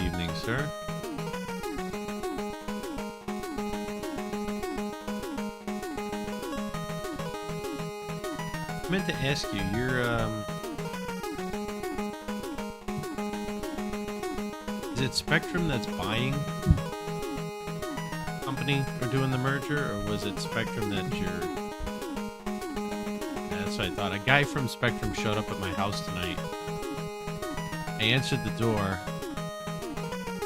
evening, sir. I meant to ask you, is it Spectrum that's buying the company or doing the merger, or was it Spectrum that you're... Yeah, that's what I thought. A guy from Spectrum showed up at my house tonight. I answered the door.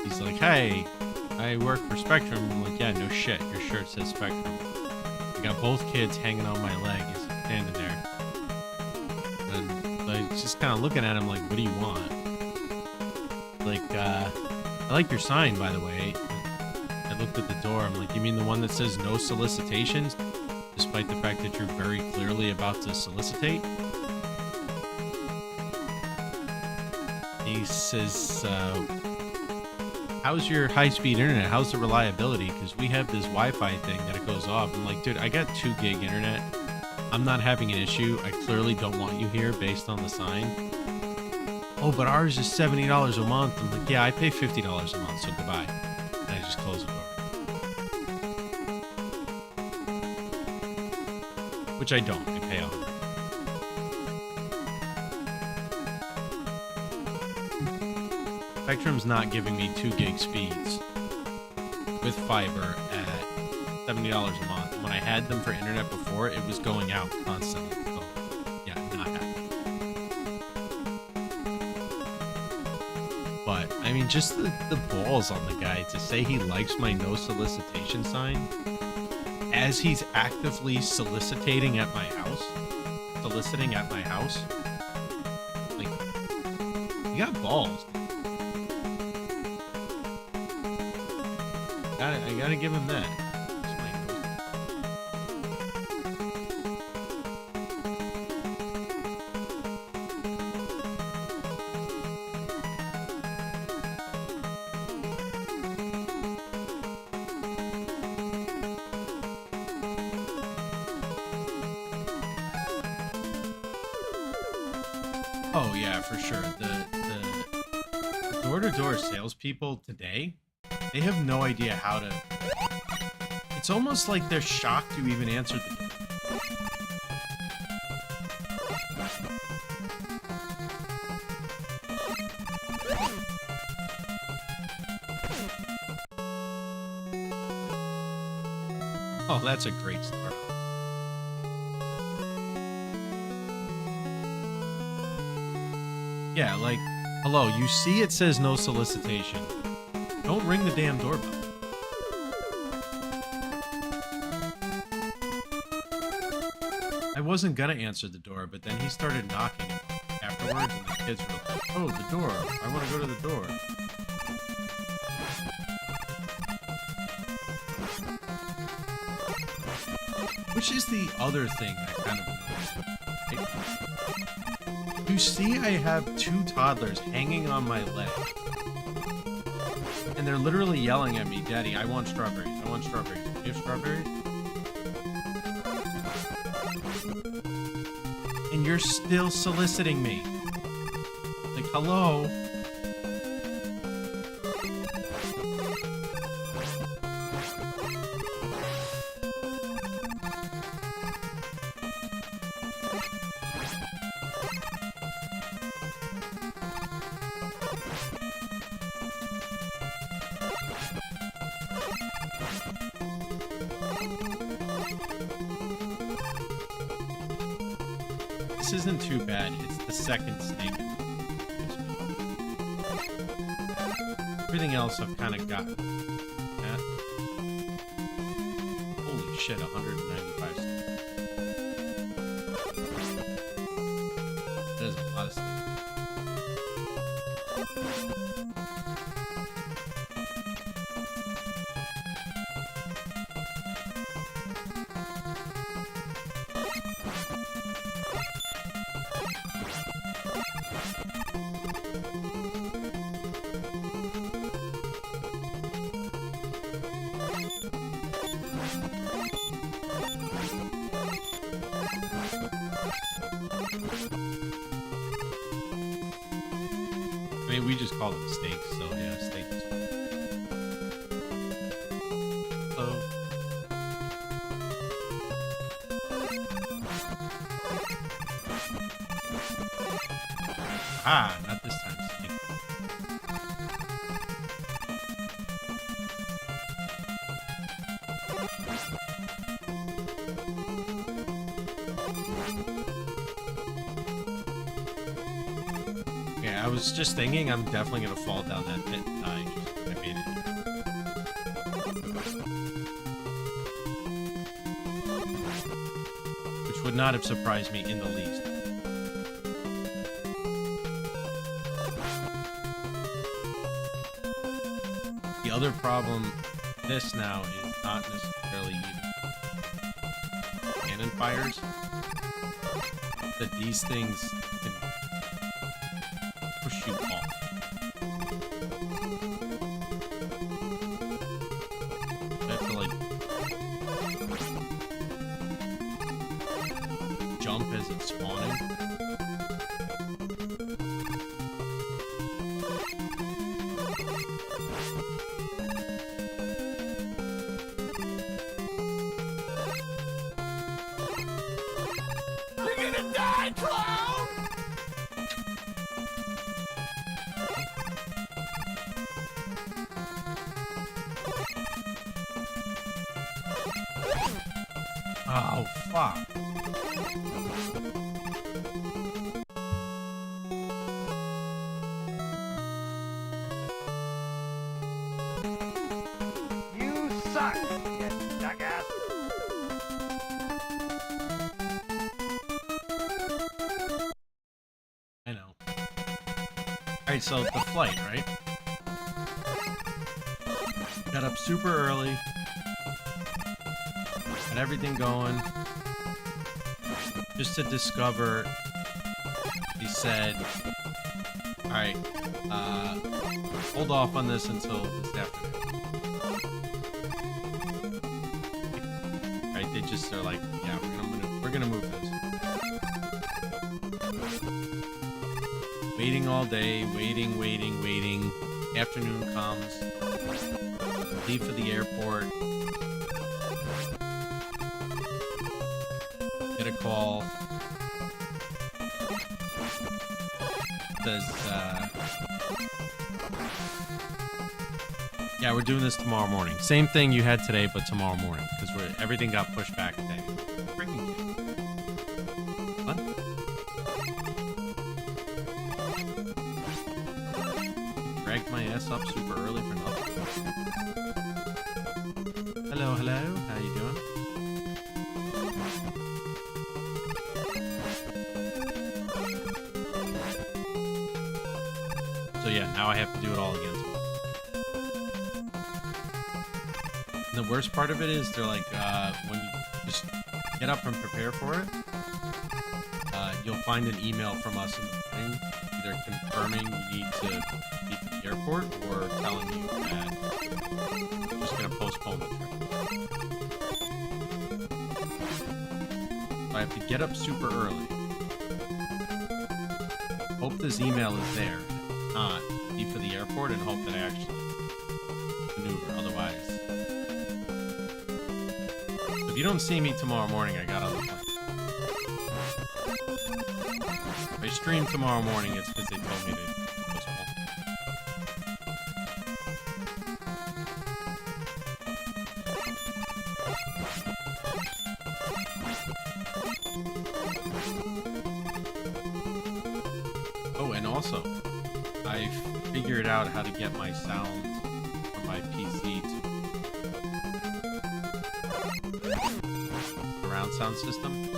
He's like, hey, I work for Spectrum. I'm like, yeah, no shit. Your shirt says Spectrum. I got both kids hanging on my leg as he's standing there. And I was just kind of looking at him like, what do you want? Like, I like your sign, by the way. I looked at the door. I'm like, you mean the one that says no solicitations? Despite the fact that you're very clearly about to solicitate? He says, how's your high-speed internet? How's the reliability? Because we have this Wi-Fi thing that it goes off. I'm like, dude, I got 2 gig internet. I'm not having an issue. I clearly don't want you here based on the sign. Oh, but ours is $70 a month. I'm like, yeah, I pay $50 a month, so goodbye. And I just close the door. Which I don't. I pay $100. Spectrum's not giving me 2 gig speeds with fiber at $70 a month. When I had them for internet before, it was going out constantly. So, yeah, not happening. But, I mean, just the balls on the guy to say he likes my no solicitation sign as he's actively soliciting at my house. Like, you got balls. I gotta give him that. Oh yeah, for sure. The door-to-door salespeople today, they have no idea how to... It's almost like they're shocked you even answered the door. Oh, that's a great start. Yeah, like, hello, you see it says no solicitation. Don't ring the damn doorbell. I wasn't gonna answer the door, but then he started knocking afterwards, and the kids were like, oh, the door. I want to go to the door. Which is the other thing I kind of noticed. You see I have 2 toddlers hanging on my leg. And they're literally yelling at me, Daddy, I want strawberries. I want strawberries. Do you have strawberries? And you're still soliciting me. Like, hello? This isn't too bad. It's the second snake. Everything else I've kind of gotten. Holy shit, 195 snakes. That is a lot of snakes. mean, we just call them steaks, so yeah, steaks. So. Ah, not this time, steak. Yeah, I was just thinking I'm definitely gonna fall down that pit and die. I made it. Which would not have surprised me in the least. The other problem with this now is not necessarily even cannon fires. That these things can push you off. I have to like jump as it's spawning. You're gonna die, clown! Oh, fuck. You suck, you jackass! I know. Alright, so the flight, right? Got up super early. Got everything going. Just to discover, he said, alright, hold off on this until this afternoon. Right, they're like, yeah, we're gonna move this. Waiting all day, waiting. Afternoon comes. Leave for the airport. Get a call. Says, yeah, we're doing this tomorrow morning. Same thing you had today, but tomorrow morning, because everything got pushed back today. Freaking kid. What? Dragged my ass up super early for nothing. Hello, how you doing? So yeah, now I have to do it all again tomorrow. And the worst part of it is they're like, when you just get up and prepare for it, you'll find an email from us in the morning, either confirming you need to be to the airport or telling you that we're just going to postpone the trip. So I have to get up super early. Hope this email is there. If not, be for the airport and hope that I actually maneuver. Otherwise, if you don't see me tomorrow morning, I got on the plane. If I stream tomorrow morning, it's because they told me to postpone. Oh, and also, I figured out how to get my sound from my PC to surround sound system.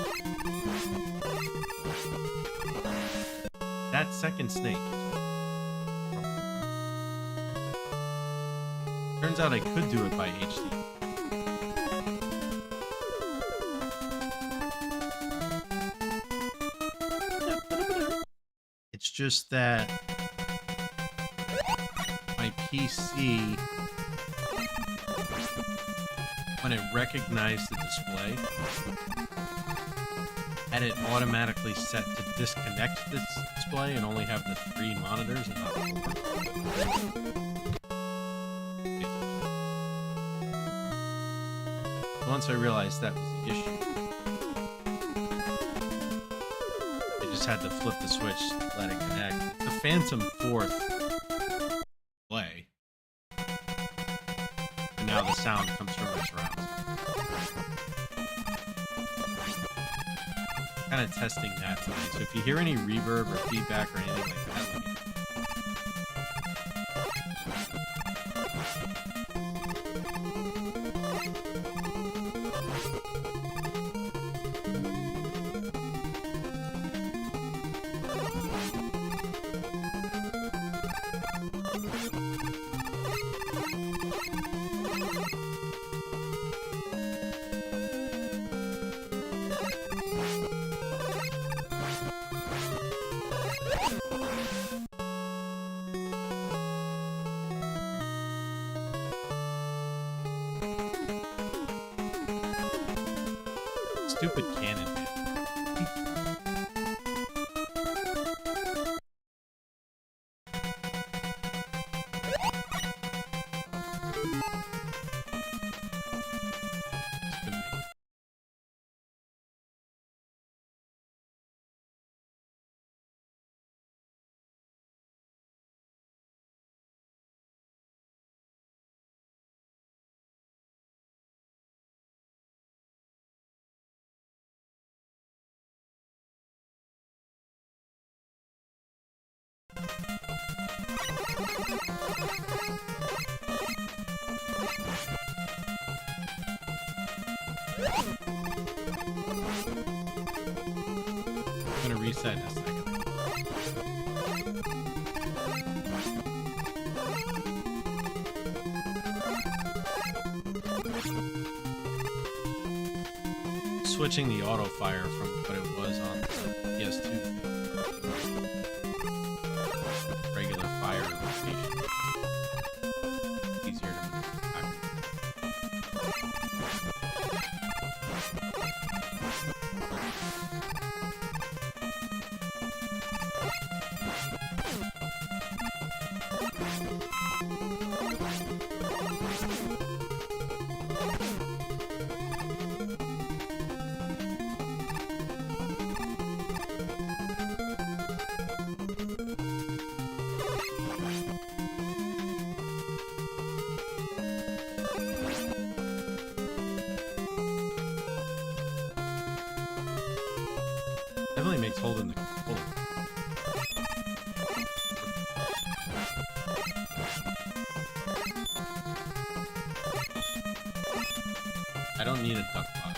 That second snake. Turns out I could do it by HD. It's just that my PC, when it recognized the display, had it automatically set to disconnect this display and only have the 3 monitors and not 4. Once I realized that was the issue, I just had to flip the switch, let it connect. It's the Phantom 4th play. And now the sound comes from my surrounds. Kind of testing that tonight. So if you hear any reverb or feedback or anything like that, let me know. Stupid cannon, man. I'm gonna reset in a second. Switching the auto fire from what it was on the PS2 thing. Regular fire location. Easier to move back. Definitely makes holding the controller. I don't need a duck bot.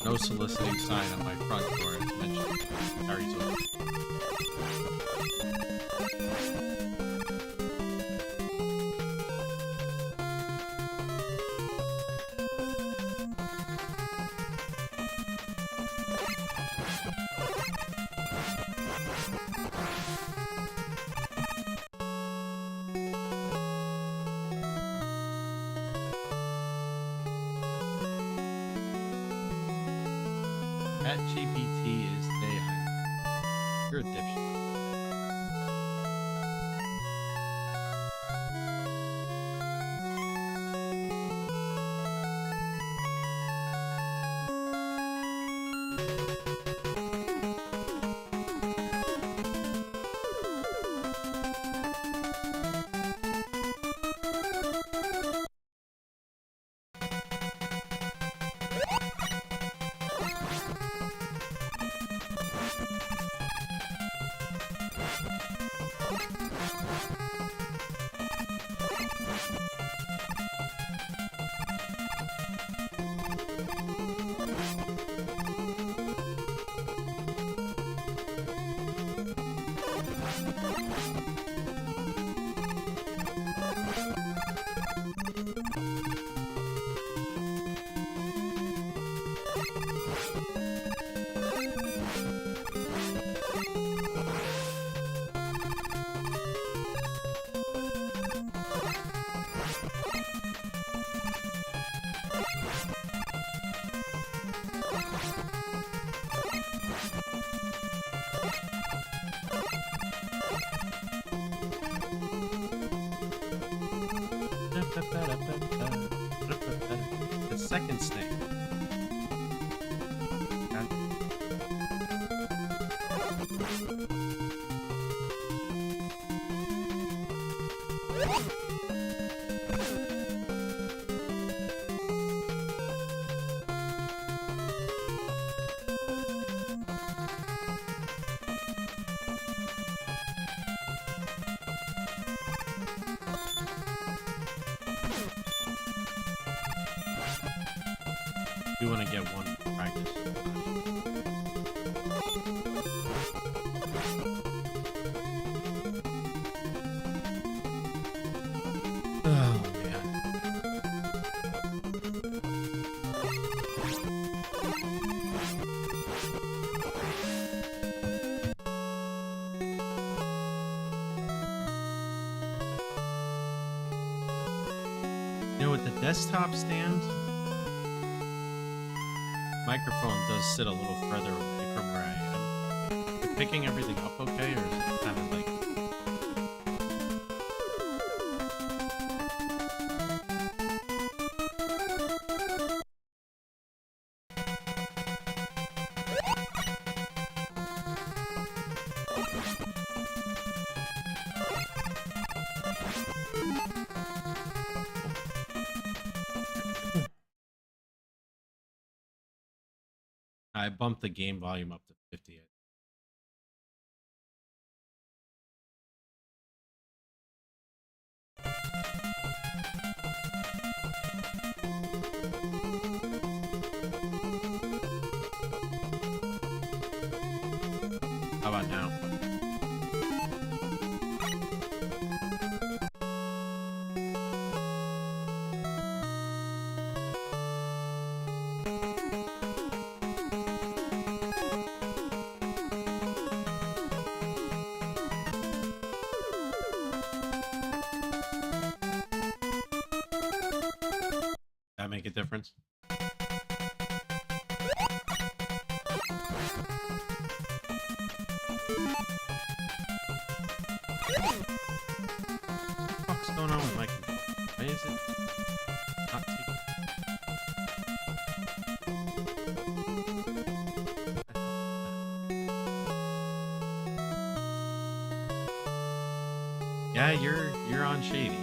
No soliciting sign on my front door as mentioned. Carries over. ChatGPT is AI. You're a dipshit. The second snake. You want to get one for practice. Oh, man. You know, with the desktop stand, microphone does sit a little further away from where I am. Is it picking everything up okay, or is it kind of like... I bumped the game volume up to 50. How about now? That make a difference? What's going on with my controller? Why is it not taking... Yeah, you're on shady.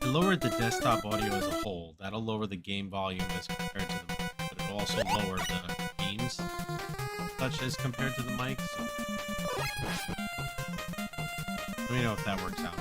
Lowered the desktop audio as a whole. That'll lower the game volume as compared to the mic, but it'll also lower the gains such as compared to the mic. So let me know if that works out.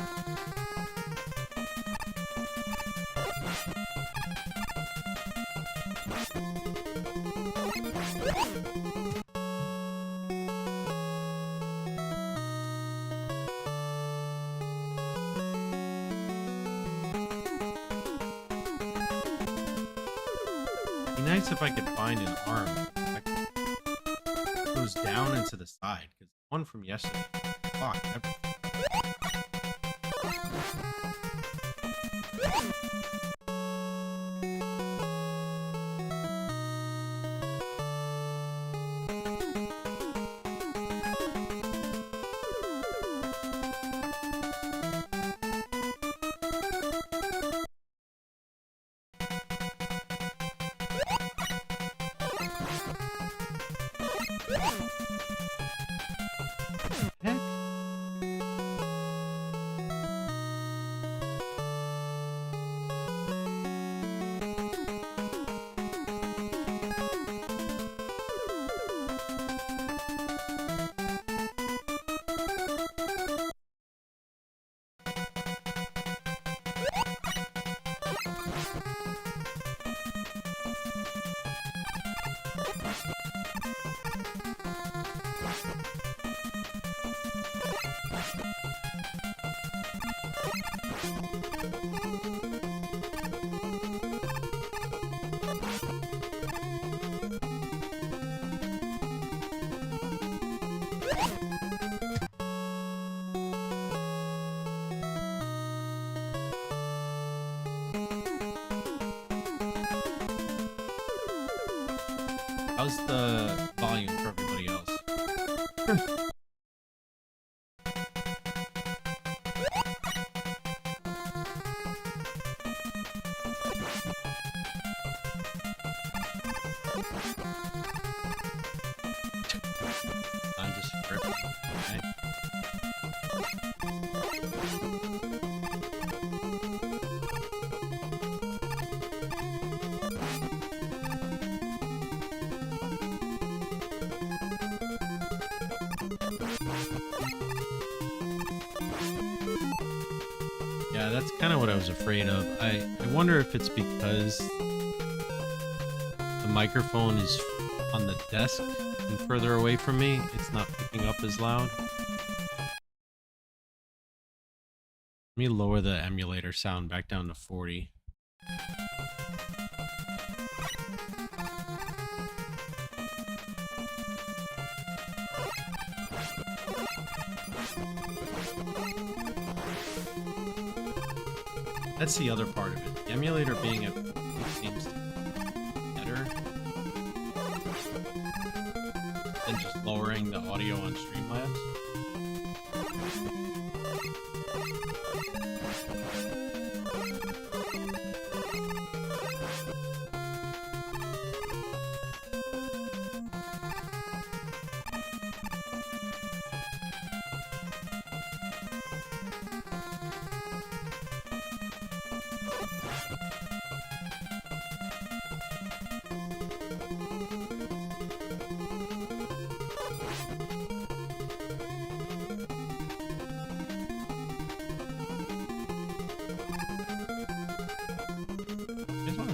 Be nice if I could find an arm that goes down into the side, because the one from yesterday, fuck, everything. Heck? How's the volume for everybody else? I'm just ripping. Okay. Yeah, that's kind of what I was afraid of. I wonder if it's because the microphone is on the desk and further away from me. It's not picking up as loud. Let me lower the emulator sound back down to 40. That's the other part of it. The emulator being at 40 seems to be better than just lowering the audio on Streamlabs.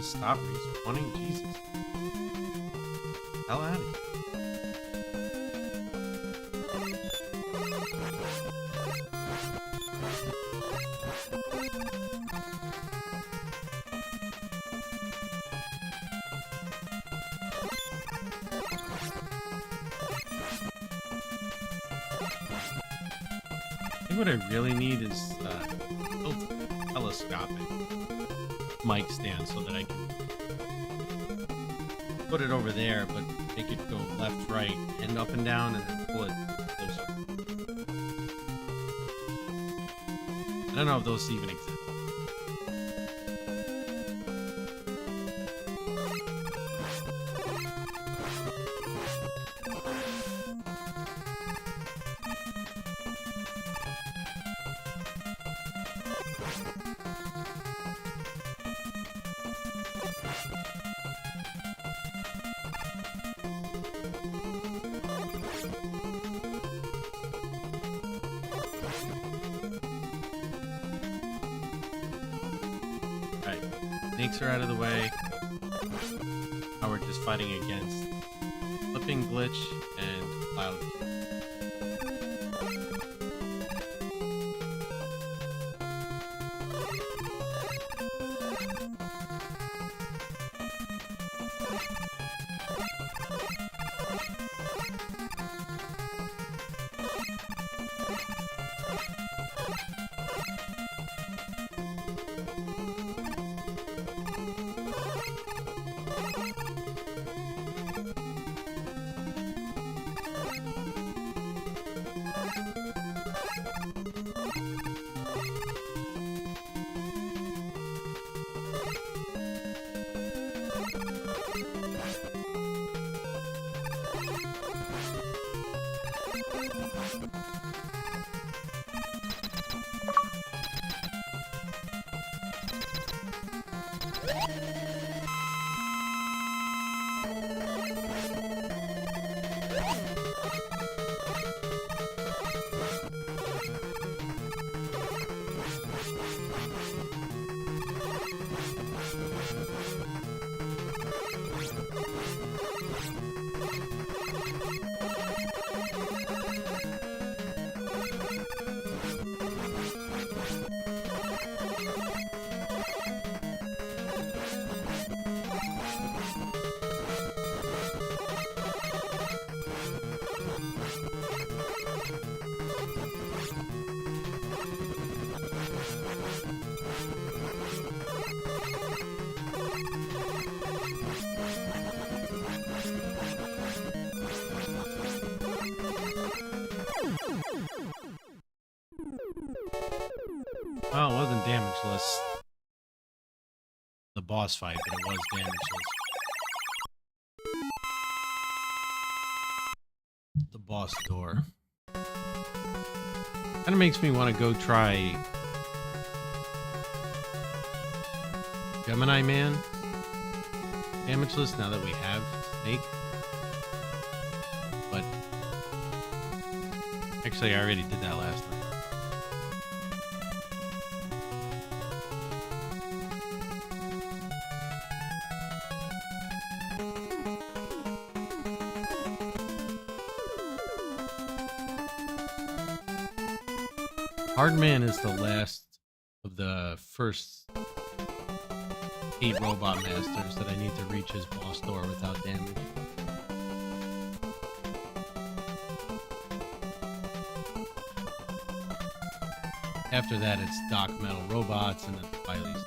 Stop respawning, Jesus. Hell out of here. I think what I really need is telescopic mic stand so that I can put it over there, but make it go left, right, and up and down, and then pull it closer. I don't know if those even exist. Snakes are out of the way. Now we're just fighting against Flipping Glitch and Cloud. Well, it wasn't damageless. The boss fight, but it was damageless. The boss door. Kind of makes me want to go try Gemini Man damageless now that we have Snake. But actually, I already did that last night. Hardman is the last of the first 8 robot masters that I need to reach his boss door without damage. After that, it's Doc Metal robots and then Wily's.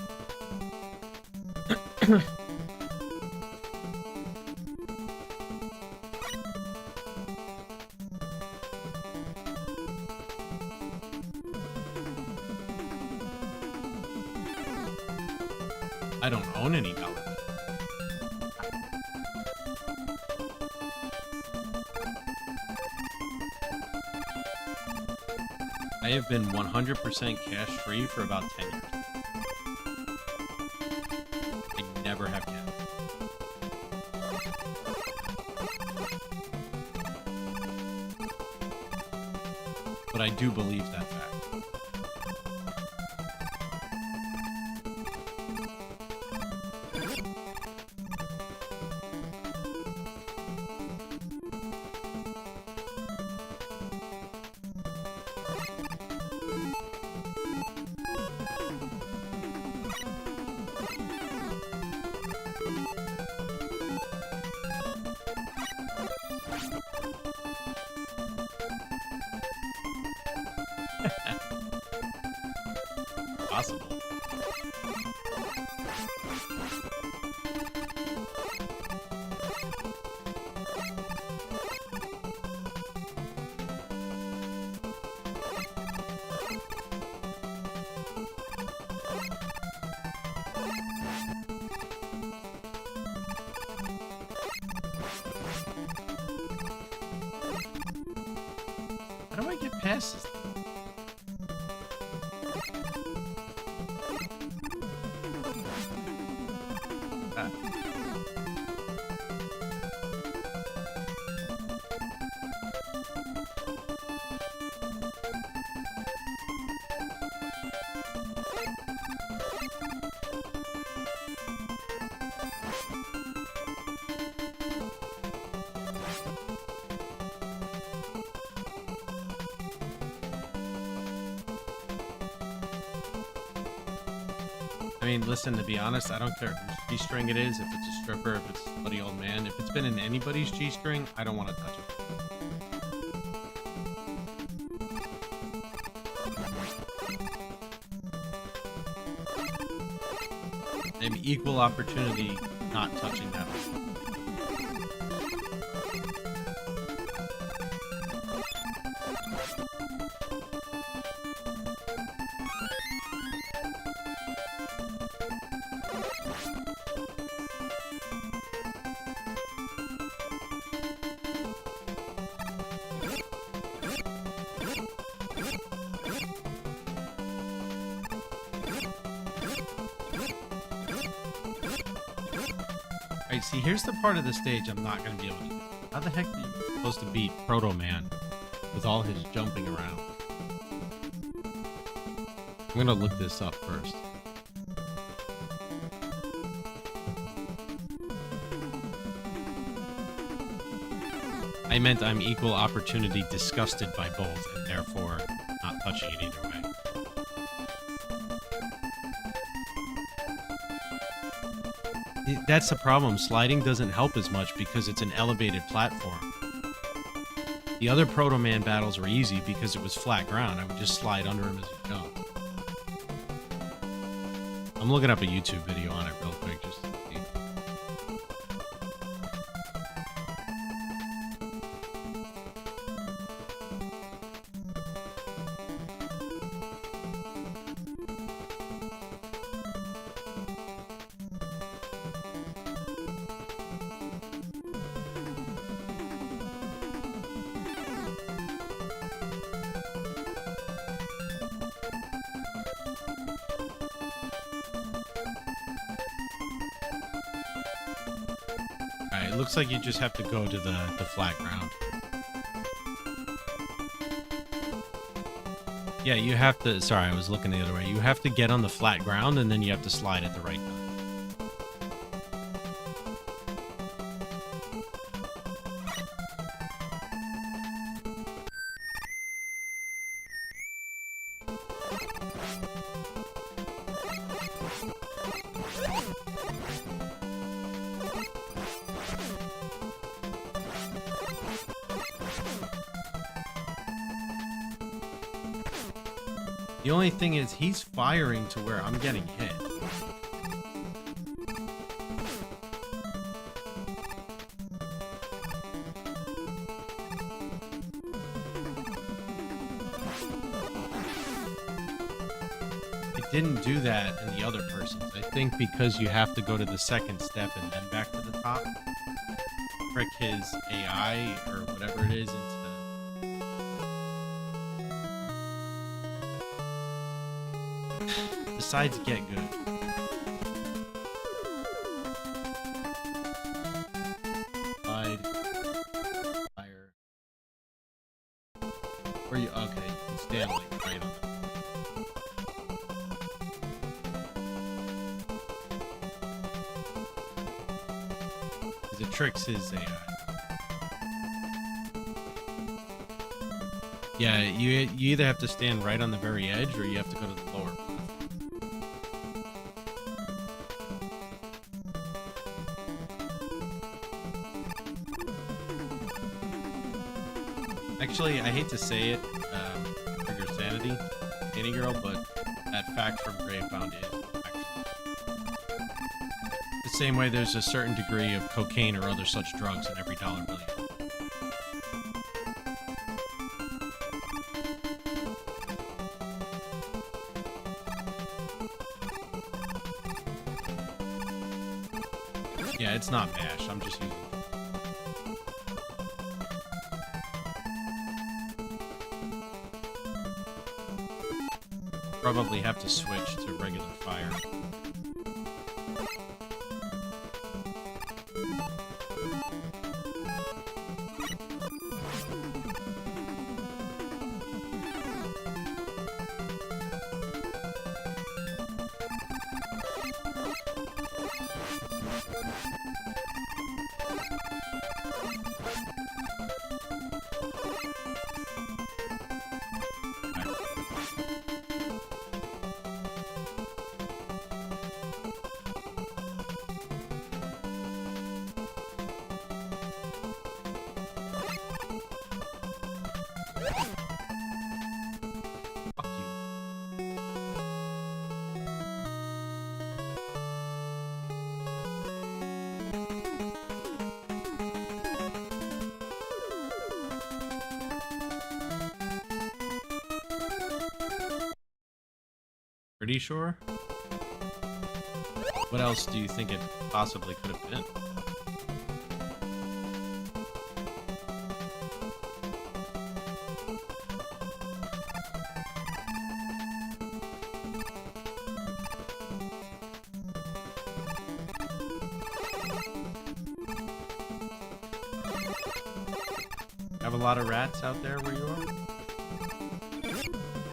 I don't own any government. I have been 100% cash free for about 10 years. I never have cash. But I do believe that fact. Possible. How do I get past this? I mean, listen, to be honest, I don't care whose G-string it is, if it's a stripper, if it's a bloody old man. If it's been in anybody's G-string, I don't want to touch it. I'm equal opportunity not touching that one. Alright, see, here's the part of the stage I'm not going to be able to do. How the heck are you supposed to beat Proto Man with all his jumping around? I'm going to look this up first. I meant I'm equal opportunity disgusted by both, and therefore not touching it either way. That's the problem. Sliding doesn't help as much because it's an elevated platform. The other Proto Man battles were easy because it was flat ground. I would just slide under him as you go. I'm looking up a YouTube video on it real quick just to see. looks like you just have to go to the flat ground. Yeah, you have to. Sorry, I was looking the other way. You have to get on the flat ground, and then you have to slide at the right time. The only thing is, he's firing to where I'm getting hit. It didn't do that in the other person's. I think because you have to go to the second step and then back to the top. Trick his AI or whatever it is into... Besides get good. Slide. Fire. Where you? Okay, you can stand like right on it. It tricks his AI. Yeah, you either have to stand right on the very edge or you have to go to the lower platform. Actually, I hate to say it, for your sanity, Danny girl, but that fact from Gravebound is actually the same way there's a certain degree of cocaine or other such drugs in every dollar bill. Yeah, it's not MASH. I'm just using it. Probably have to switch to regular fire. Pretty sure? What else do you think it possibly could have been? Have a lot of rats out there where you are?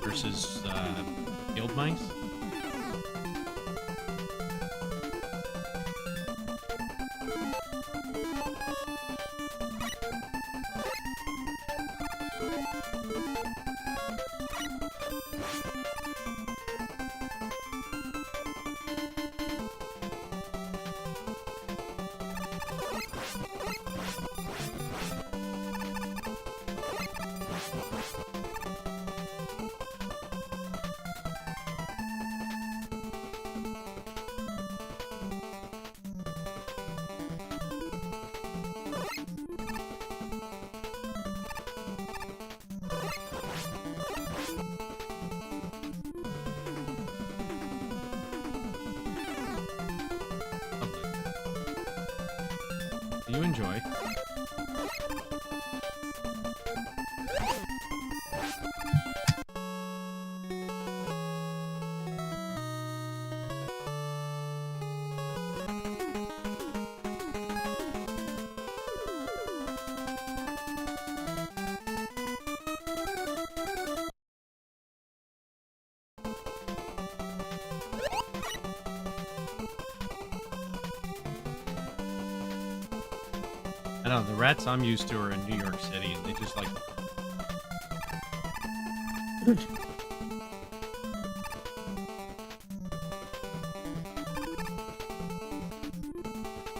Versus, field mice? You enjoy. know, the rats I'm used to are in New York City, and they just like...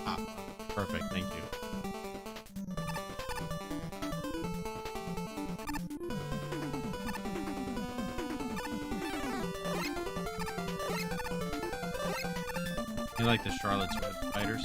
Ah, perfect, thank you. You like the Charlotte's Web spiders?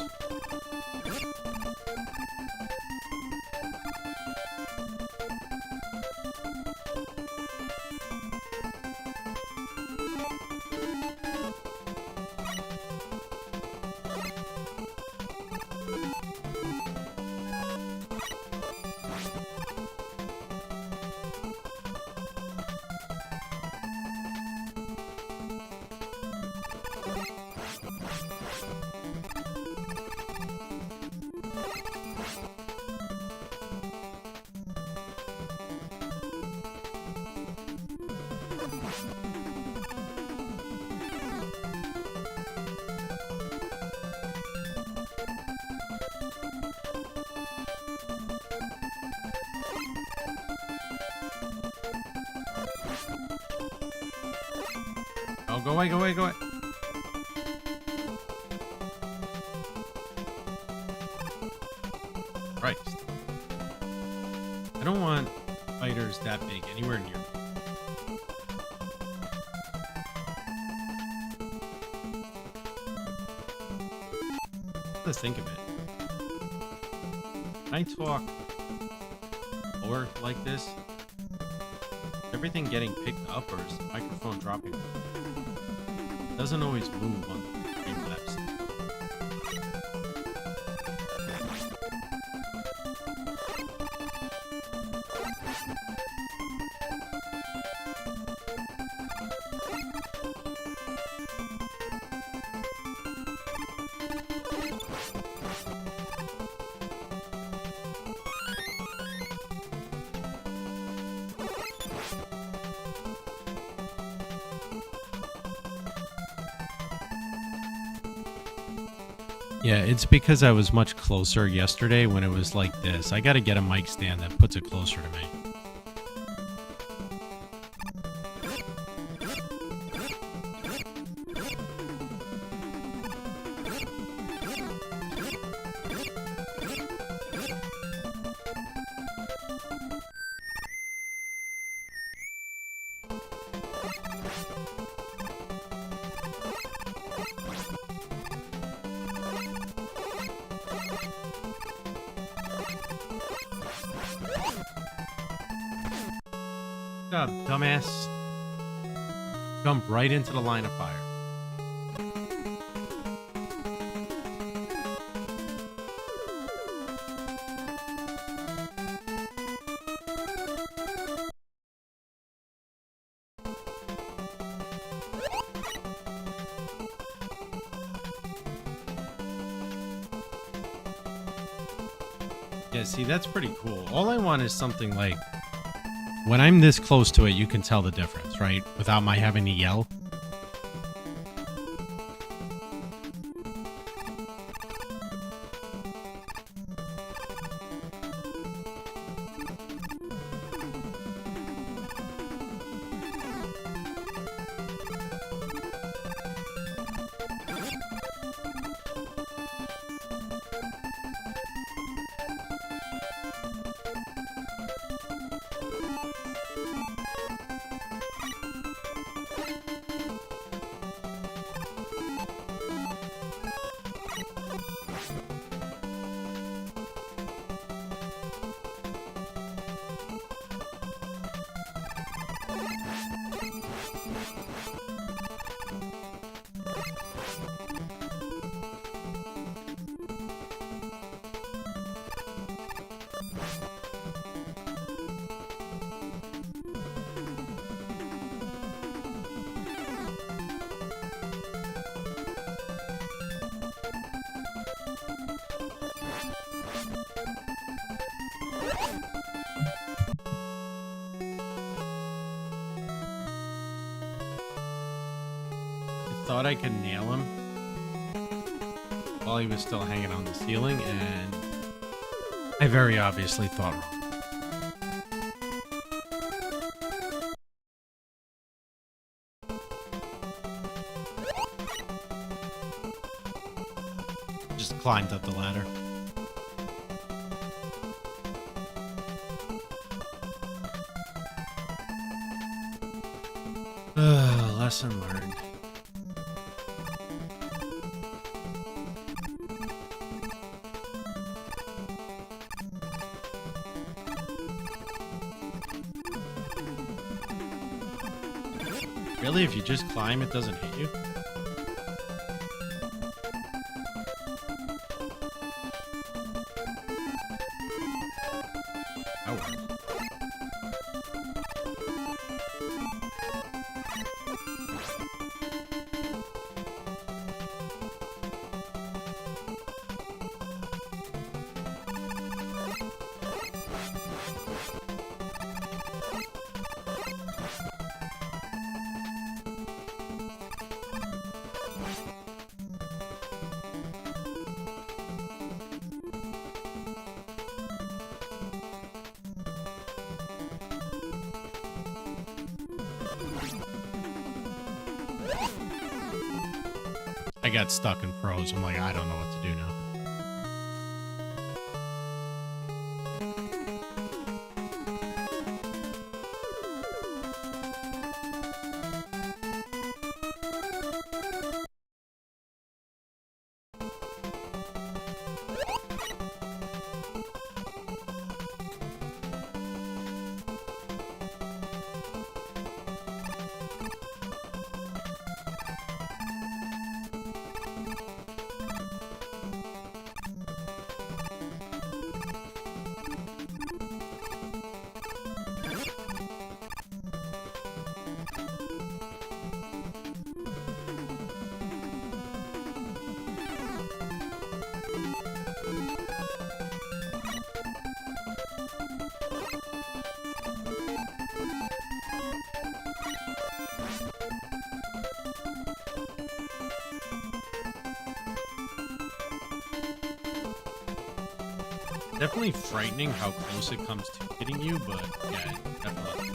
Oh, go away, go away, go away. Christ. I don't want spiders that big anywhere near me. Let's think of it. When I talk or like this, is everything getting picked up or is the microphone dropping? It doesn't always move on the Streamlabs. Yeah, it's because I was much closer yesterday when it was like this. I got to get a mic stand that puts it closer to me. Good job, dumbass. Jump right into the line of fire. Yeah, see, that's pretty cool. All I want is something like, when I'm this close to it, you can tell the difference, right? Without my having to yell. Thought I could nail him while he was still hanging on the ceiling, and I very obviously thought wrong. Just climbed up the ladder. Lesson learned. Really? If you just climb, it doesn't hit you? That works. I got stuck and froze. I'm like, I don't know what to do now. Definitely frightening how close it comes to hitting you, but yeah, definitely.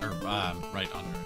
Or, right under it.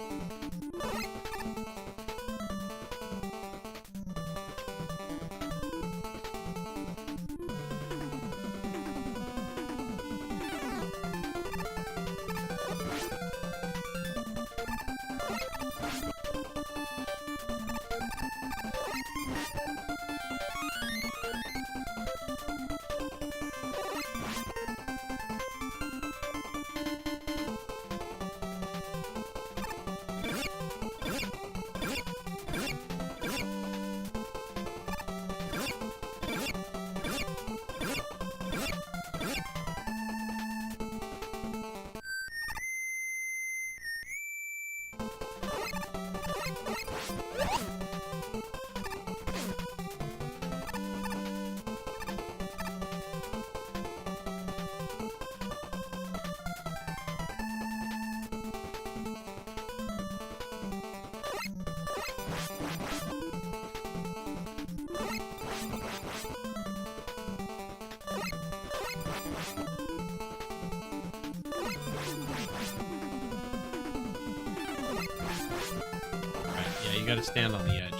You gotta stand on the edge.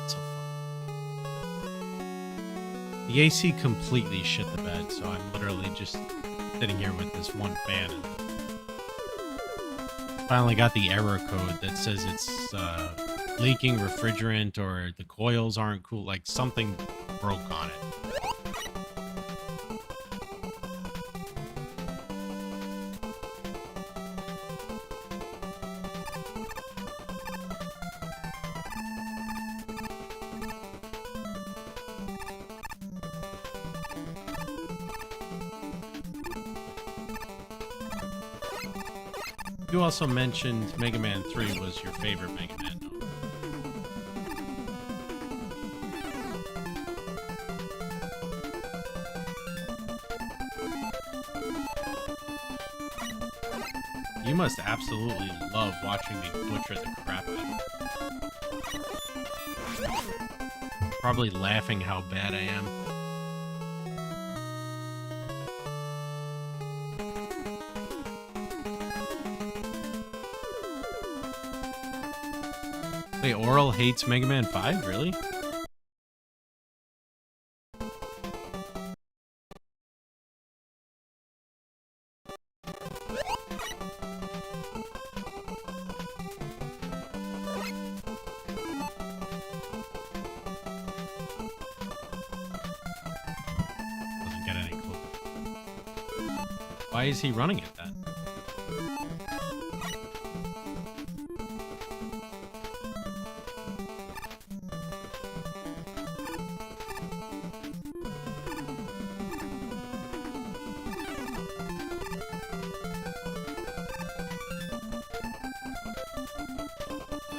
So fun. The AC completely shit the bed, so I'm literally just sitting here with this one fan. And finally got the error code that says it's leaking refrigerant or the coils aren't cool. Like something broke on it. You also mentioned Mega Man 3 was your favorite Mega Man. No? You must absolutely love watching me butcher the crap out of it. Probably laughing how bad I am. Wait, Oral hates Mega Man 5? Really? Doesn't get any closer. Why is he running at that?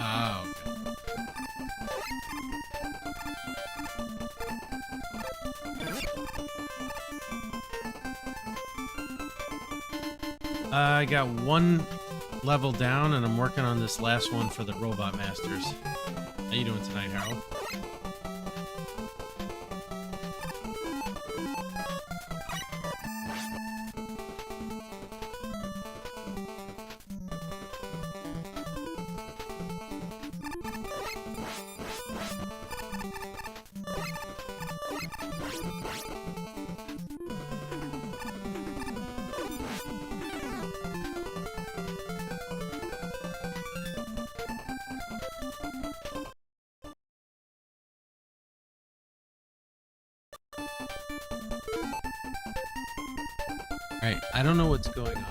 Oh, okay. I got one level down, and I'm working on this last one for the Robot Masters. How you doing tonight, Harold? Alright, I don't know what's going on.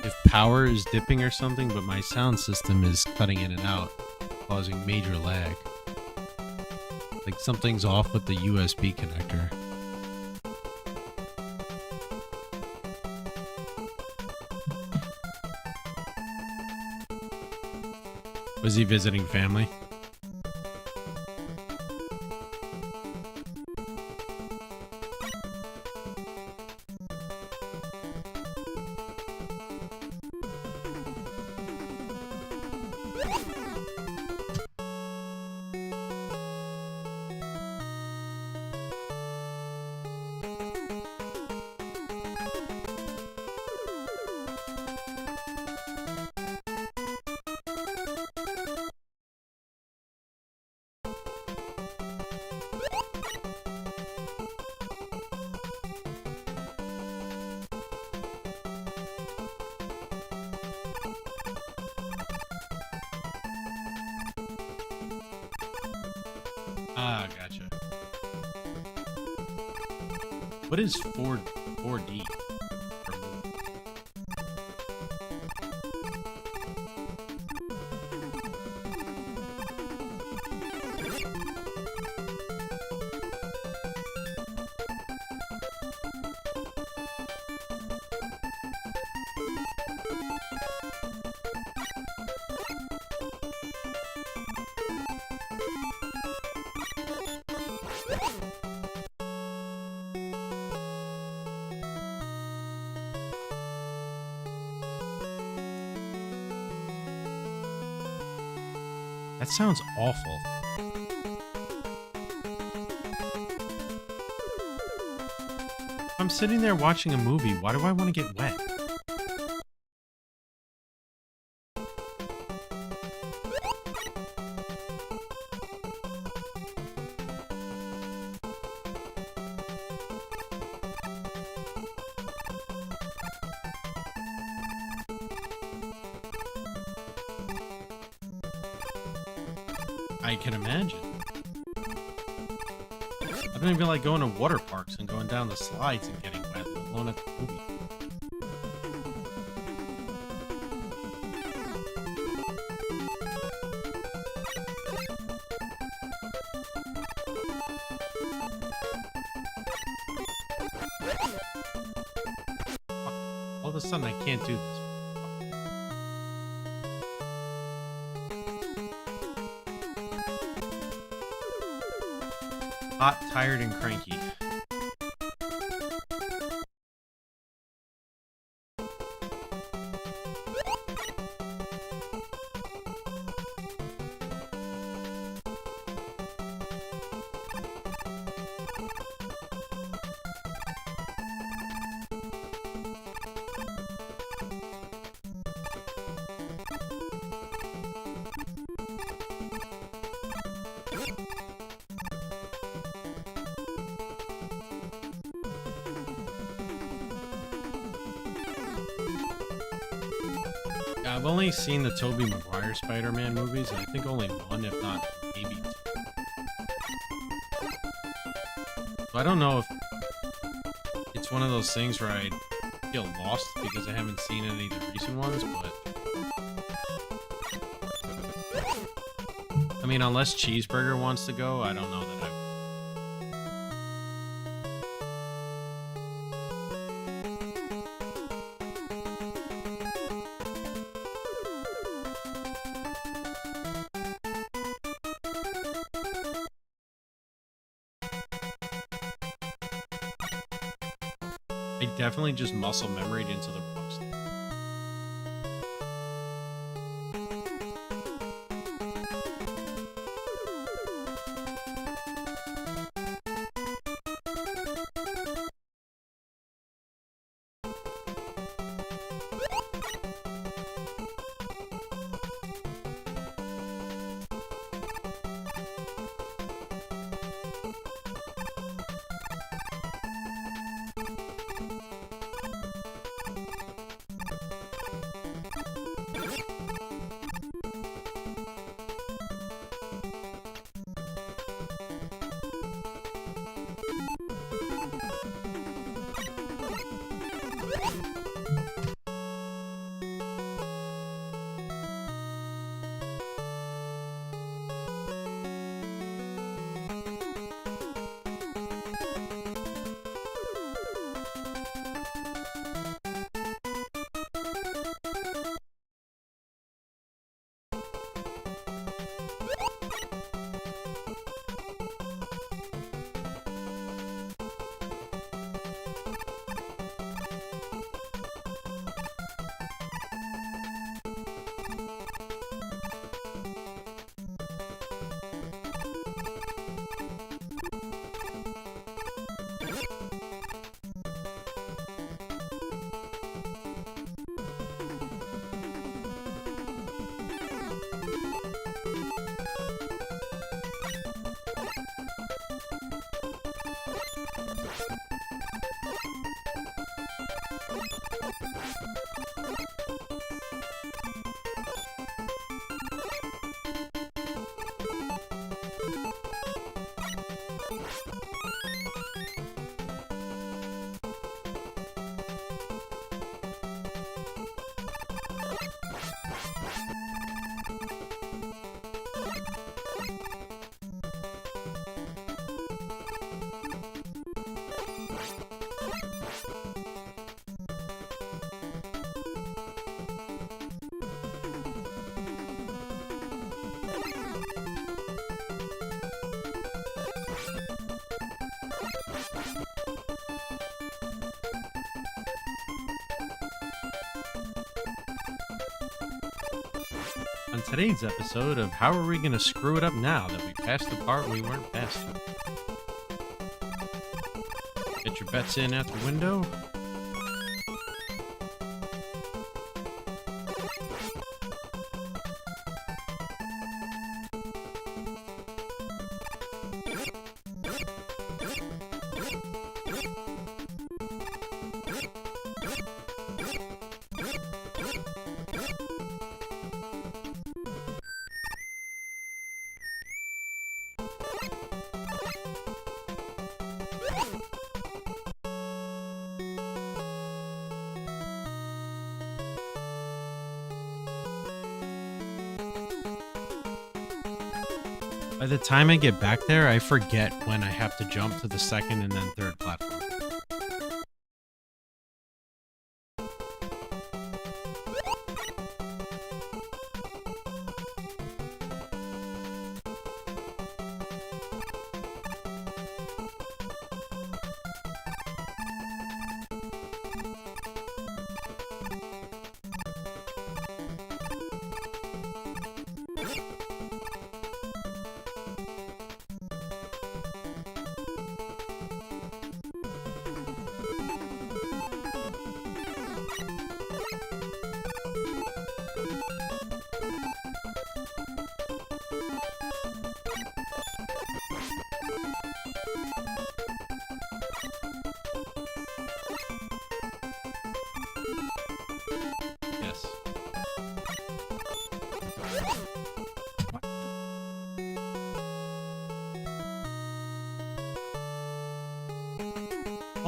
If power is dipping or something, but my sound system is cutting in and out, causing major lag. Like something's off with the USB connector. Was he visiting family? Ah, gotcha. What is 4D? That sounds awful. If I'm sitting there watching a movie, why do I want to get wet? I can imagine. I don't even like going to water parks and going down the slides and getting wet, let alone at the movie. All of a sudden, I can't do this. Hot, tired, and cranky. I've only seen the Tobey Maguire Spider-Man movies, and I think only one, if not maybe two. So I don't know if it's one of those things where I feel lost because I haven't seen any of the recent ones, but I mean, unless Cheeseburger wants to go, I don't know that I definitely just muscle memoried into the wrong stuff. On today's episode of How Are We Gonna Screw It Up Now That We Passed the Part We Weren't Past Yet? Get your bets in at the window. By the time I get back there, I forget when I have to jump to the second and then third platform.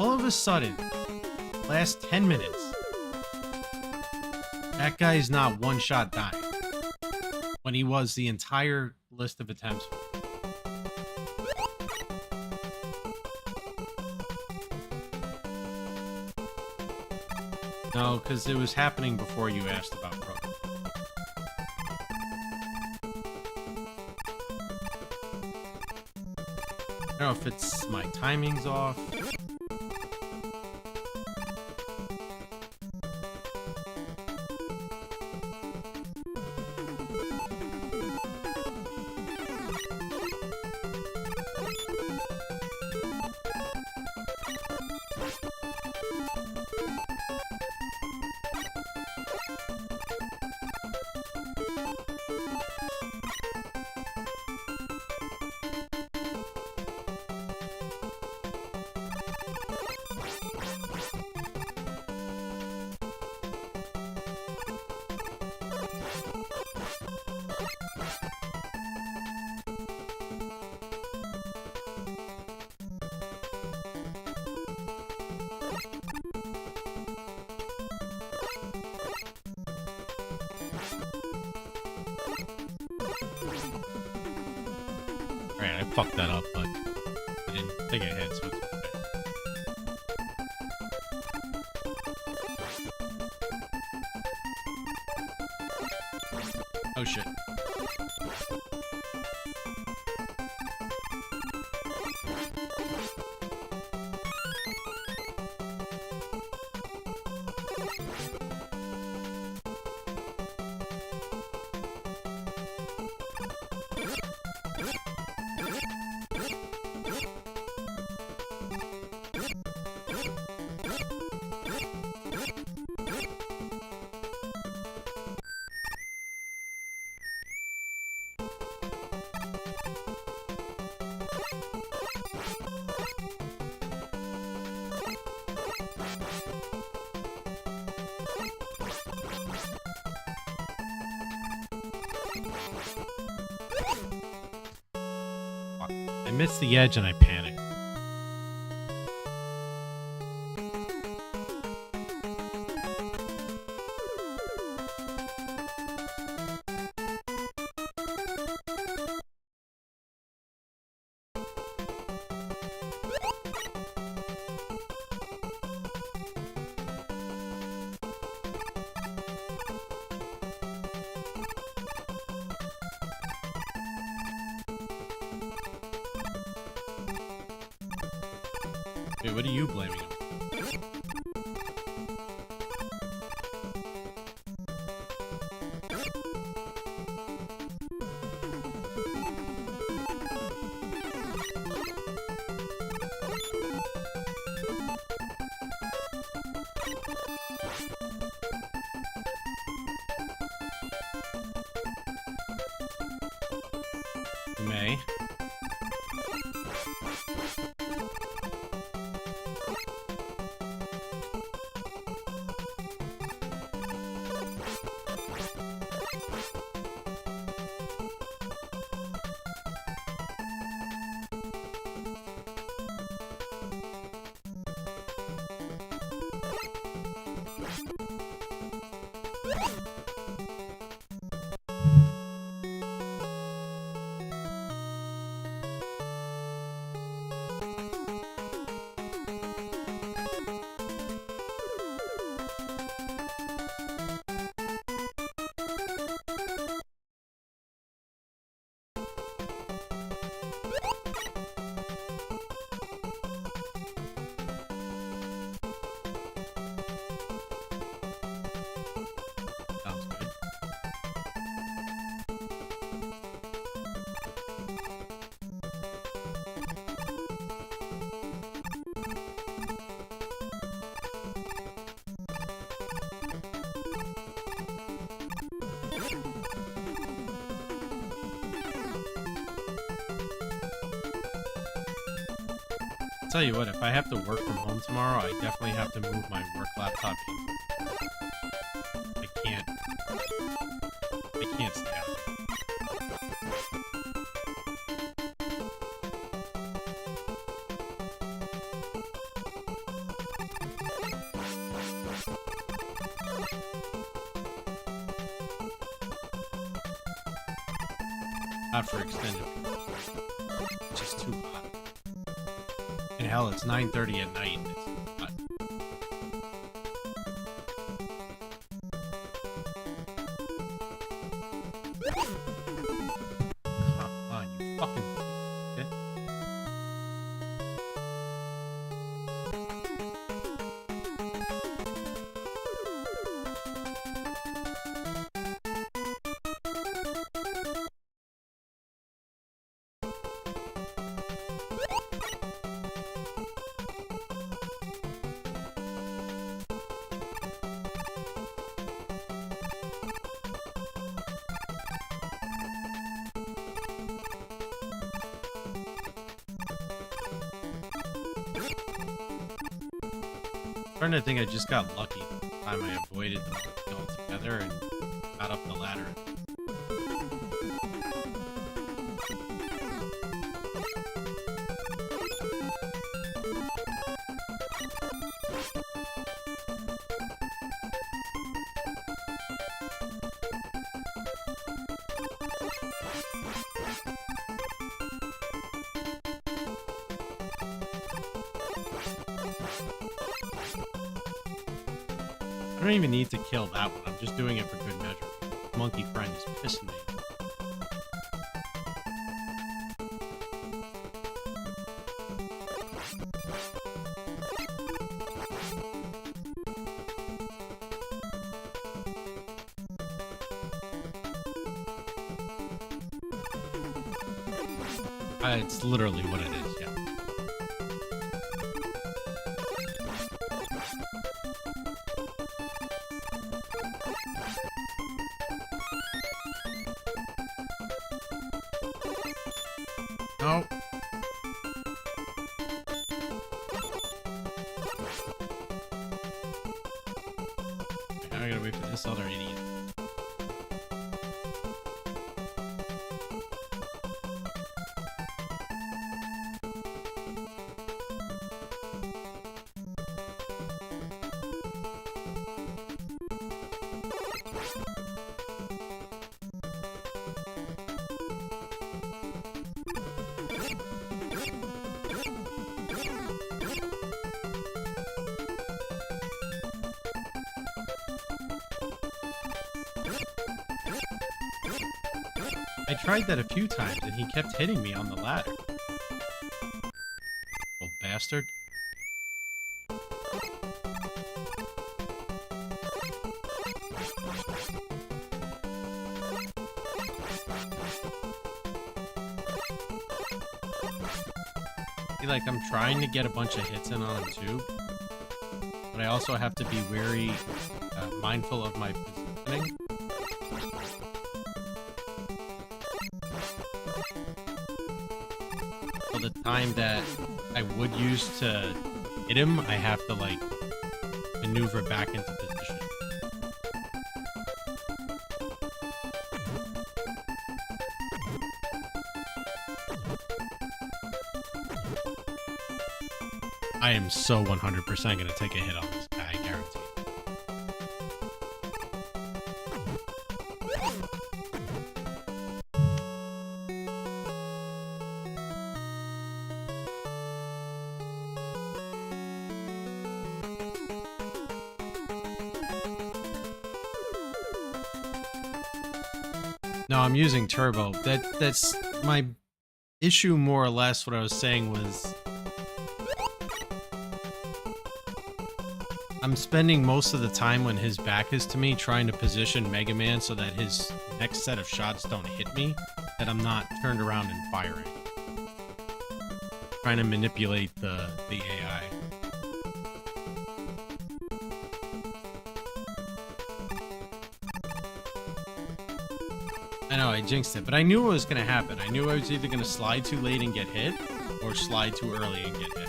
All of a sudden, last 10 minutes, that guy's not one-shot dying when he was the entire list of attempts. No, because it was happening before you asked about Pro. I don't know if it's my timing's off. Alright, I fucked that up, but I didn't think I had, so it's okay. Oh shit. I missed the edge and I panicked. Wait, what are you blaming him? May. Sounds good. Tell you what, if I have to work from home tomorrow, I definitely have to move my work laptop in. I can't stay out. Not for extended period. It's just too hot. And hell, it's 9:30 at night. It's hot. Come on, you fucking shit. I'm starting to think I just got lucky the time I avoided the monkey altogether and got up the ladder. I don't even need to kill that one. I'm just doing it for good measure. Monkey friend is pissing me. It's literally what it is, yeah. No. Now I gotta wait for this other idiot. I tried that a few times and he kept hitting me on the ladder. Little bastard. See, like, I'm trying to get a bunch of hits in on him too, but I also have to be very mindful of my positioning. So the time that I would use to hit him, I have to, like, maneuver back into position. I am so 100% going to take a hit on this guy, I guarantee. No, I'm using turbo. That's my issue, more or less. What I was saying was I'm spending most of the time when his back is to me trying to position Mega Man so that his next set of shots don't hit me, that I'm not turned around and firing. Trying to manipulate the AI. I know, I jinxed it, but I knew what was going to happen. I knew I was either going to slide too late and get hit, or slide too early and get hit.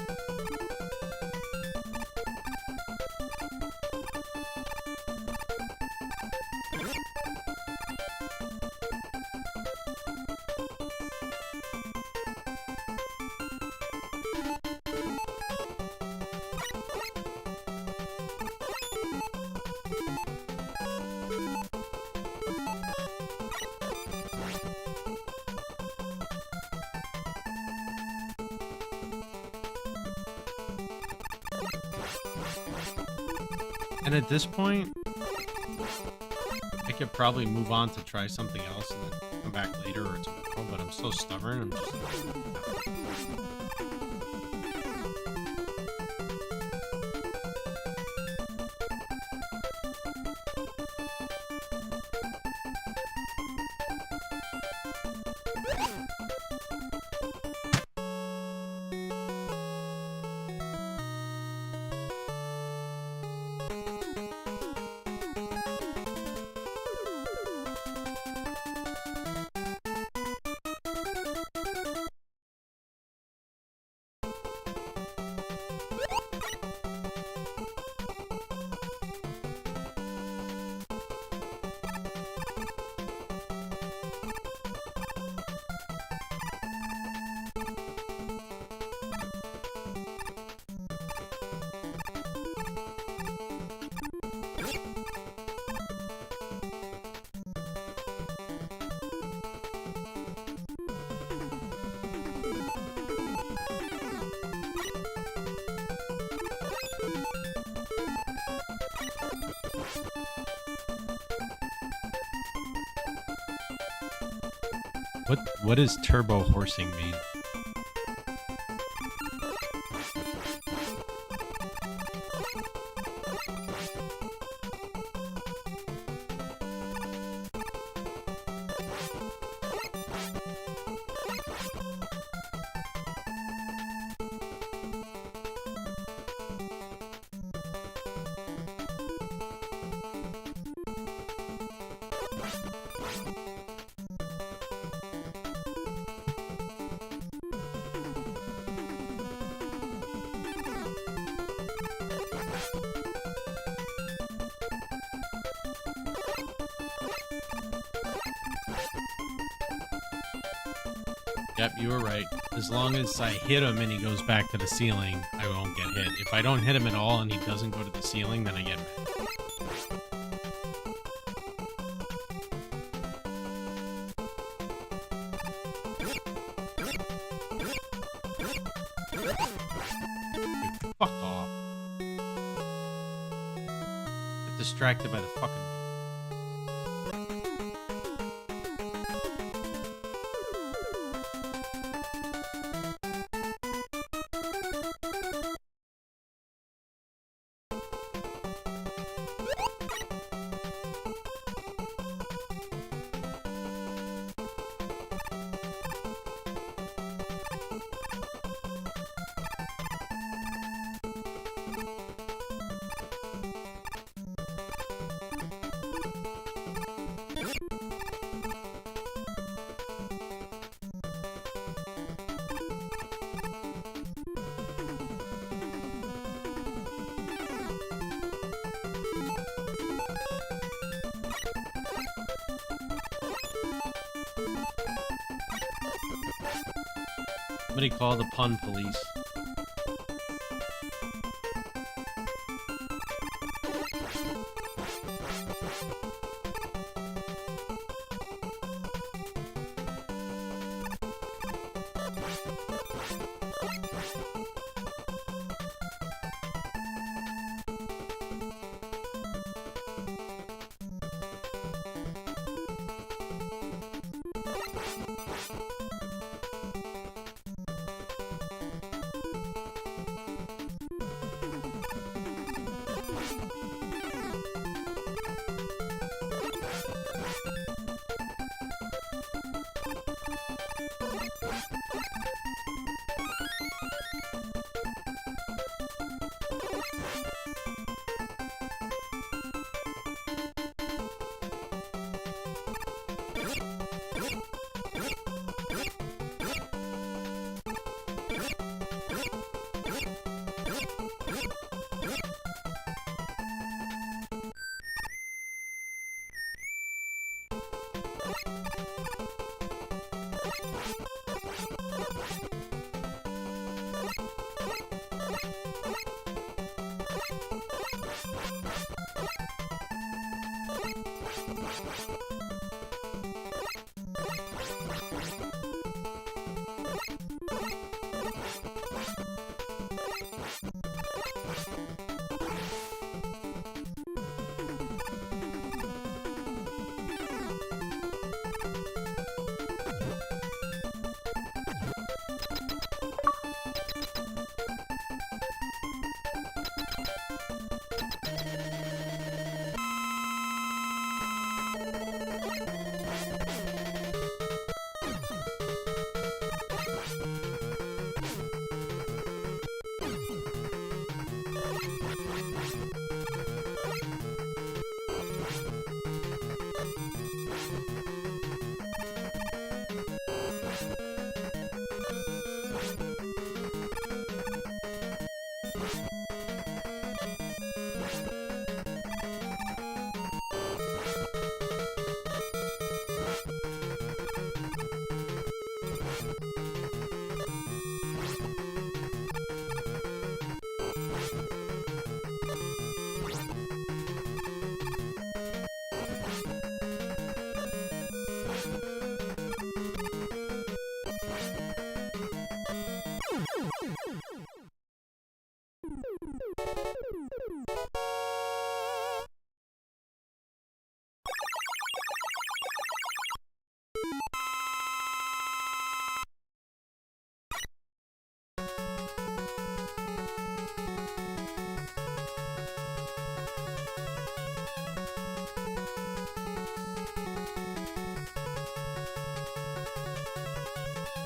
And at this point, I could probably move on to try something else and then come back later or tomorrow, but I'm so stubborn. I'm just... What does turbo horsing mean? Yep, you were right. As long as I hit him and he goes back to the ceiling, I won't get hit. If I don't hit him at all and he doesn't go to the ceiling, then I get mad. Dude, fuck off. Get distracted by the fucking... Somebody call the pun police.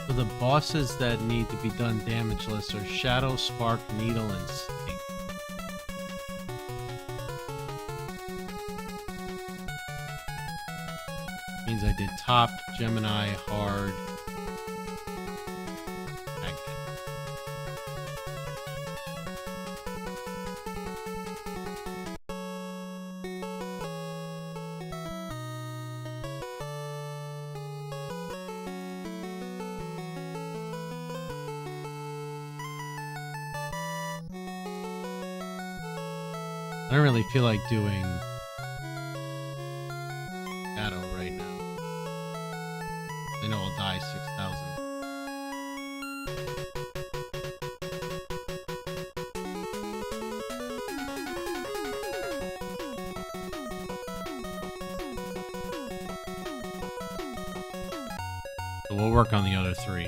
So the bosses that need to be done damageless are Shadow, Spark, Needle, and Snake. Means I did Top, Gemini, Hard, Magnet. I don't really feel like doing Shadow right now. I know I'll die 6,000. So we'll work on the other 3.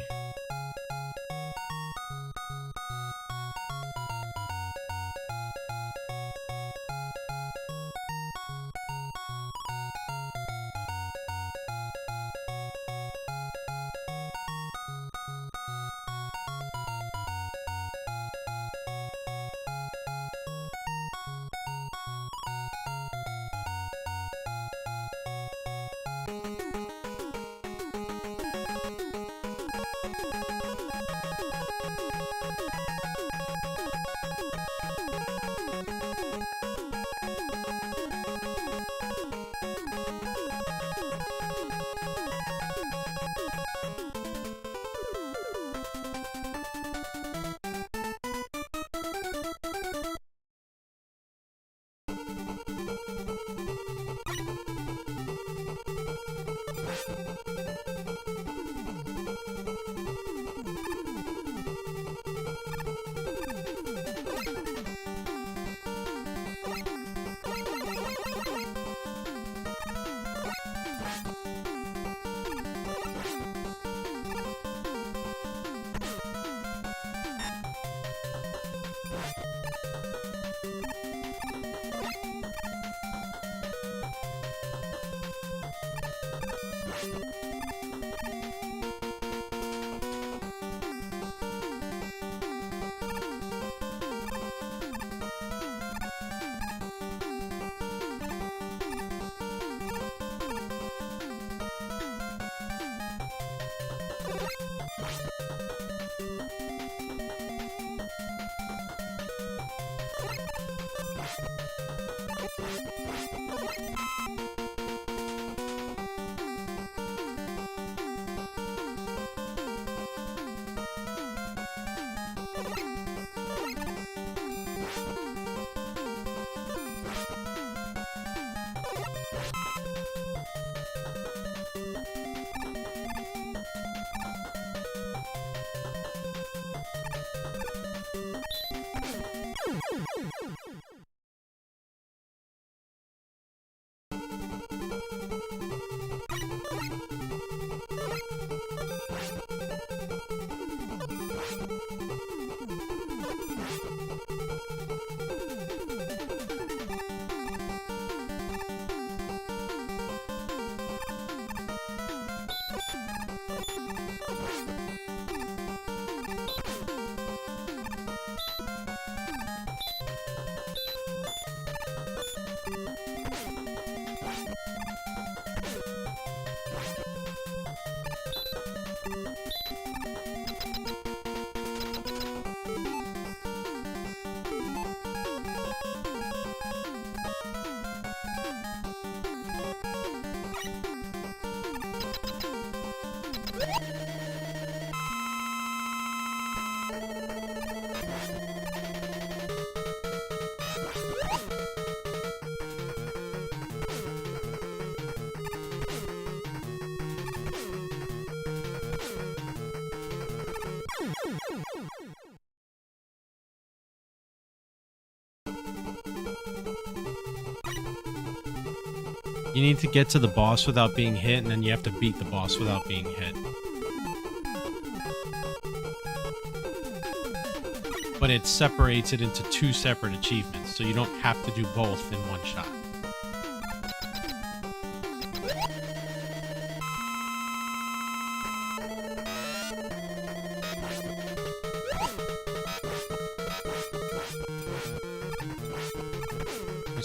You need to get to the boss without being hit, and then you have to beat the boss without being hit. But it separates it into 2 separate achievements, so you don't have to do both in one shot.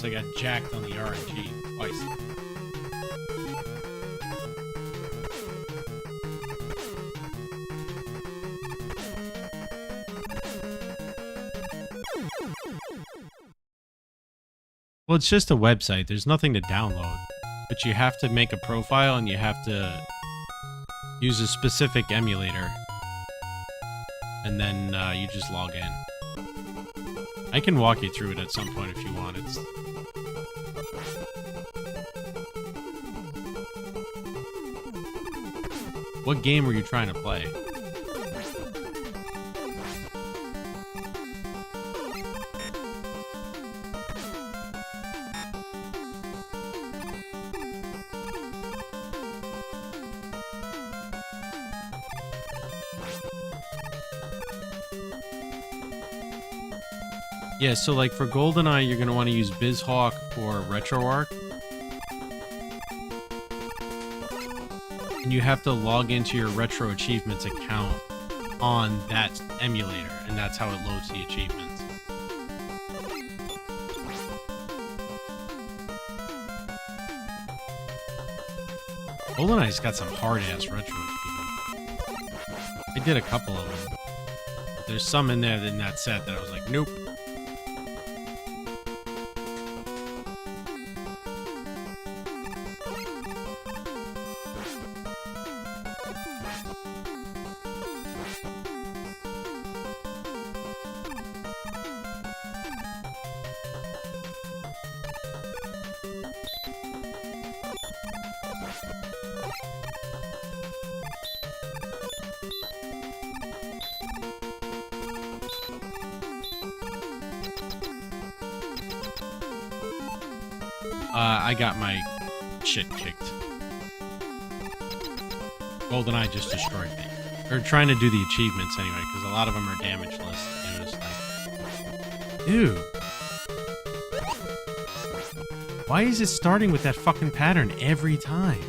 times I got jacked on the RNG. Twice. Well, it's just a website. There's nothing to download. But you have to make a profile and you have to use a specific emulator. And then you just log in. I can walk you through it at some point if you want. It's... What game were you trying to play? Yeah, so like for GoldenEye, you're going to want to use BizHawk or RetroArch. And you have to log into your Retro Achievements account on that emulator, and that's how it loads the achievements. GoldenEye's got some hard-ass retro achievements. I did a couple of them. But there's some in there in that set that I was like, nope. I got my shit kicked. GoldenEye just destroyed me. Or trying to do the achievements anyway, because a lot of them are damageless. And it was like, dude. Why is it starting with that fucking pattern every time?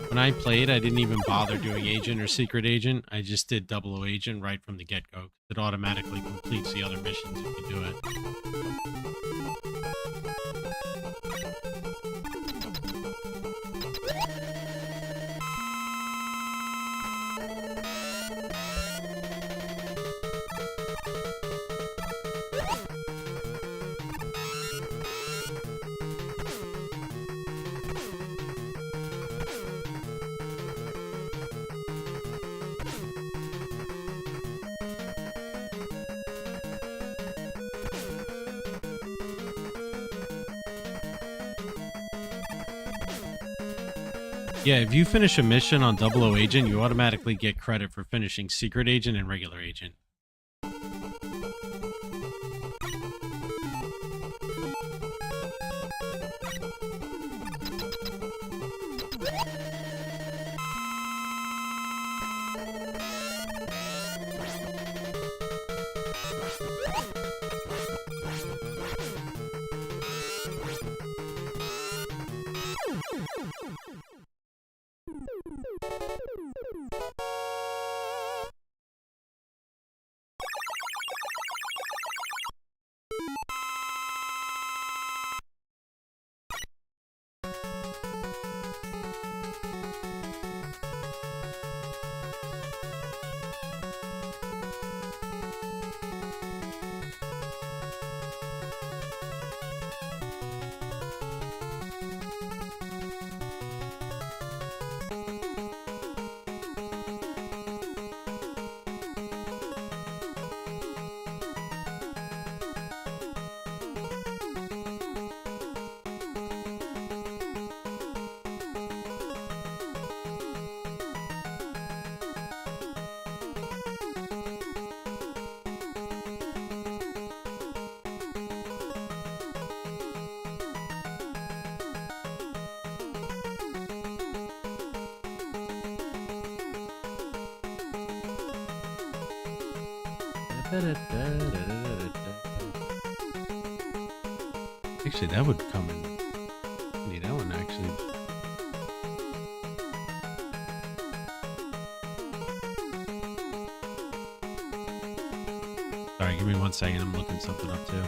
When I played, I didn't even bother doing Agent or Secret Agent. I just did 00 Agent right from the get-go. It automatically completes the other missions if you do it. Yeah, if you finish a mission on 00 Agent, you automatically get credit for finishing Secret Agent and Regular Agent. Actually, that would come in. Need that one actually. Sorry, give me 1 second. I'm looking something up too.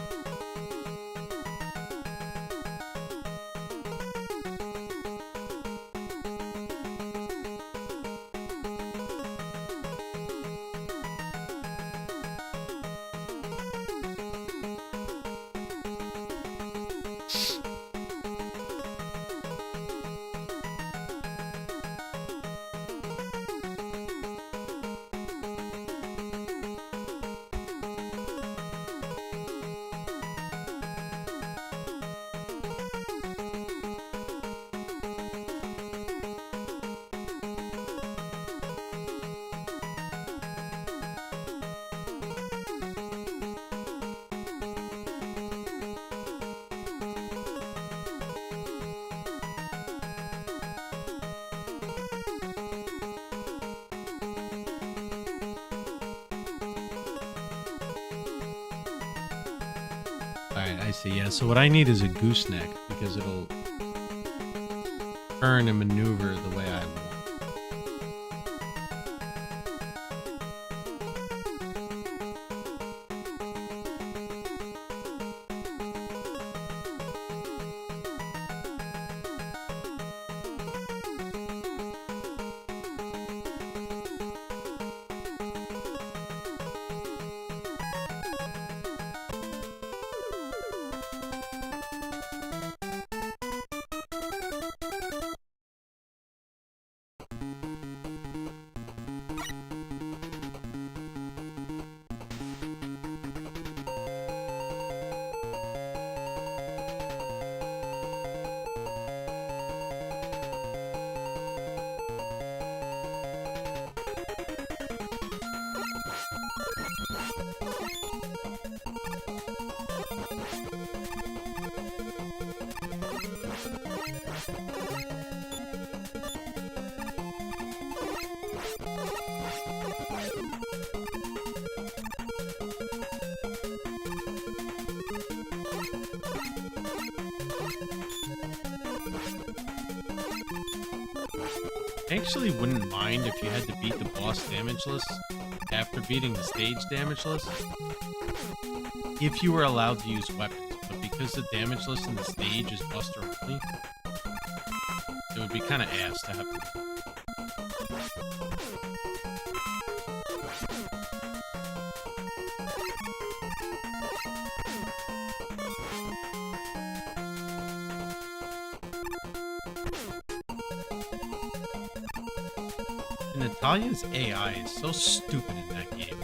Alright, I see. Yeah, so what I need is a gooseneck because it'll turn and maneuver the way I want. I actually wouldn't mind if you had to beat the boss damage list after beating the stage damage list. If you were allowed to use weapons, but because the damage list in the stage is Buster only, it would be kind of ass to have to. Natalia's AI is so stupid in that game.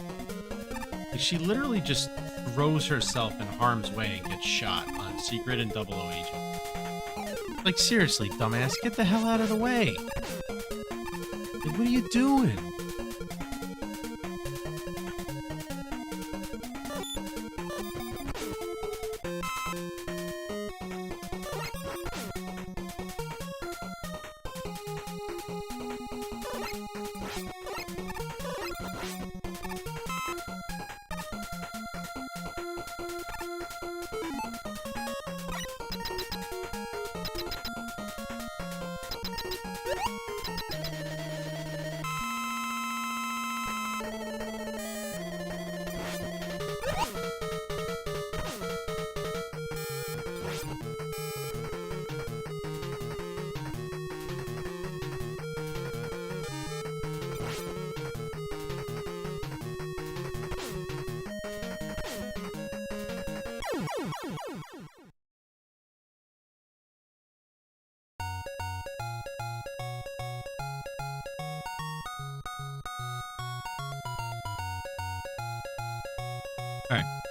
Like, she literally just throws herself in harm's way and gets shot on Secret and 00 Agent. Like, seriously, dumbass, get the hell out of the way. Like, what are you doing? All right.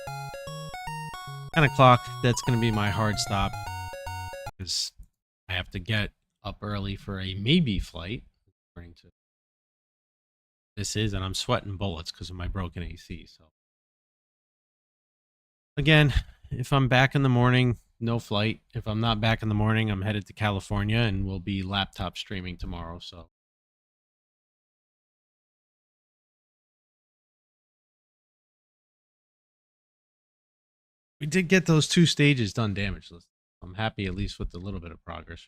10 o'clock, that's going to be my hard stop because I have to get up early for a maybe flight. According to this is, and I'm sweating bullets because of my broken AC. So again, if I'm back in the morning, no flight. If I'm not back in the morning, I'm headed to California and we'll be laptop streaming tomorrow. So We did get those 2 stages done damageless. I'm happy at least with the little bit of progress.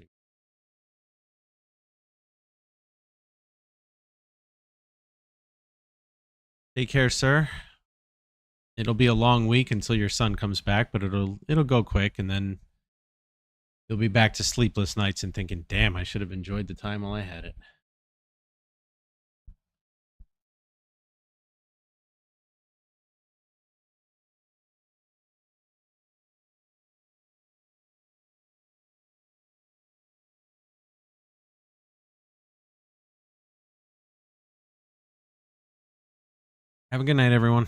Take care, sir. It'll be a long week until your son comes back, but it'll go quick, and then you'll be back to sleepless nights and thinking, damn, I should have enjoyed the time while I had it. Have a good night, everyone.